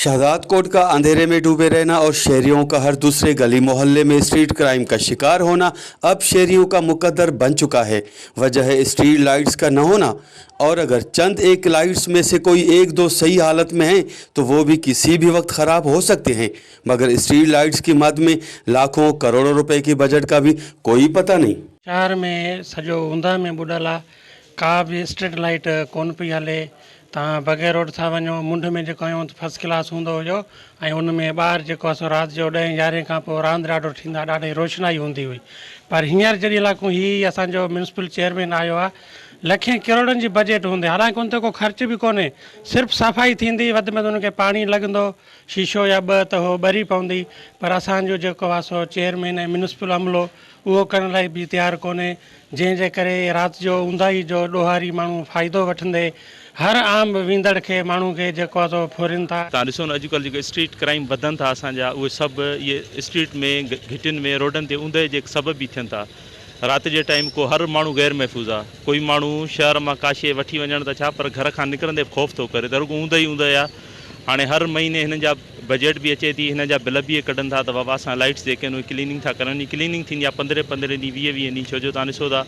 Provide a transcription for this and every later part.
शहजाद कोट का अंधेरे में डूबे रहना और शहरियों का हर दूसरे गली मोहल्ले में स्ट्रीट क्राइम का शिकार होना अब शहरियों का मुकद्दर बन चुका है। वजह है स्ट्रीट लाइट्स का न होना। और अगर चंद एक लाइट्स में से कोई एक दो सही हालत में हैं तो वो भी किसी भी वक्त ख़राब हो सकते हैं, मगर स्ट्रीट लाइट्स की मद में लाखों करोड़ों रुपए की बजट का भी कोई पता नहीं। शहर में सॼो ऊंधा में ॿुॾल आहे, का बि स्ट्रीट लाइट कोन पई हले। तव्हां बग़ैर रोड था वञो, मुंड में जेको आहियूं फर्स्ट क्लास हूंदो हुयो ऐं उन में ॿाहिरि जेको आहे सो राति जो 10-11 खां पोइ रांदि ॾाढो थींदा, ॾाढी रोशनाई हूंदी हुई। पर हींअर जॾहिं लाकूं असांजो म्यूनिसिपल चेयरमैन आयो आहे, लखें करोड़नि जी बजट हूंदी, हालांकि उन ते को ख़र्च बि कोन्हे, सिर्फ़ु सफ़ाई थींदी, वधि में वधि उनखे पाणी लॻंदो, शीशो या ॿ त उहो ॿरी पवंदी। पर असांजो जेको आहे सो चेयरमैन ऐं म्यूनिसिपल अमलो उहो करण लाइ बि तयारु कोन्हे, जंहिंजे करे राति जो ऊंदाही जो ॾोहारी माण्हू फ़ाइदो वठंदे हर आम वेंदड़ खे माण्हू खे जेको आहे सो फोरनि था। तव्हां ॾिसो न अॼुकल्ह जेके स्ट्रीट क्राइम वधनि था असांजा, उहे सभु इहे स्ट्रीट में घिटियुनि में रोडनि ते ऊंदहि जे सबबु बि थियनि था। राति जे टाइम को हर माण्हू गैर महफ़ूज़ आहे, कोई माण्हू शहर मां का शइ वठी वञण त छा, पर घर खां निकिरंदे ख़ौफ़ थो करे, त रुॻो ऊंदहि आहे। हाणे हर महीने हिन जा बजट बि अचे थी, हिन जा बिल बि कढनि था त बाबा असां लाइट्स जेके आहिनि उहे क्लीनिंग था करनि। क्लीनिंग थींदी आहे 15-15 ॾींहं 20-20 ॾींहं, छो जो तव्हां ॾिसो था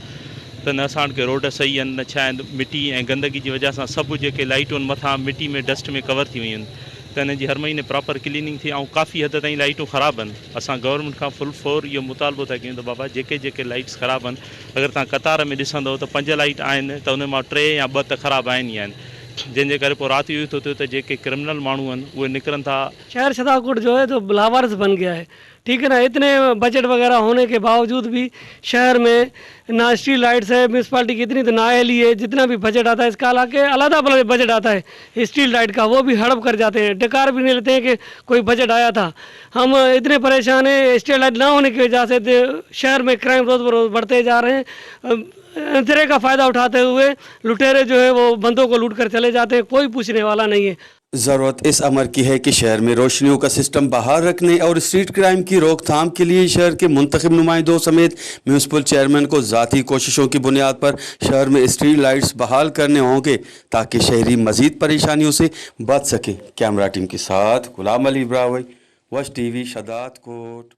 त न असांखे रोड सही आहिनि, न छा आहिनि, मिटी ऐं गंदगी जी वजह सां सभु जेके लाइटूं आहिनि मथां मिटी में डस्ट में कवर थी वियूं आहिनि, त हिन जी हर महीने प्रॉपर क्लीनिंग थी। ऐं काफ़ी हद ताईं लाइटूं ख़राबु आहिनि। असां गवर्नमेंट खां फुल फोर इहो मुतालबो था कयूं त बाबा जेके लाइट्स ख़राबु आहिनि, अगरि तव्हां कतार में ॾिसंदव त 5 लाइट आहिनि त उन मां 3 या 2 त ख़राबु आहिनि ई आहिनि, जंहिंजे करे पोइ राति जो थो थिए त जेके क्रिमिनल माण्हू आहिनि उहे निकिरनि था। शहर शहजादकोट जो है तो लावारिस बन गया है, ठीक है ना। इतने बजट वगैरह होने के बावजूद भी शहर में ना स्ट्रीट लाइट्स है, म्यूनसिपालिटी की इतनी तो नाअहली है। जितना भी बजट आता है इसका हालांकि अलग बजट आता है स्ट्रीट लाइट का, वो भी हड़प कर जाते हैं, डकार भी नहीं लेते हैं कि कोई बजट आया था। हम इतने परेशान हैं स्ट्रीट लाइट ना होने की वजह से, शहर में क्राइम रोज़ बरोज़ बढ़ते जा रहे हैं। अंधेरे का फ़ायदा उठाते हुए लुटेरे जो है वो बंदों को लूट कर चले जाते हैं, कोई पूछने वाला नहीं है। ज़रूरत इस अमर की है कि शहर में रोशनियों का सिस्टम बहाल रखने और स्ट्रीट क्राइम की रोकथाम के लिए शहर के मुंतखब नुमाइंदों समेत म्यूनिसिपल चेयरमैन को ज़ाती कोशिशों की बुनियाद पर शहर में स्ट्रीट लाइट्स बहाल करने होंगे ताकि शहरी मज़ीद परेशानियों से बच सकें। कैमरा टीम के साथ गुलाम अली इब्राहिम, वश टीवी, शहजाद कोट।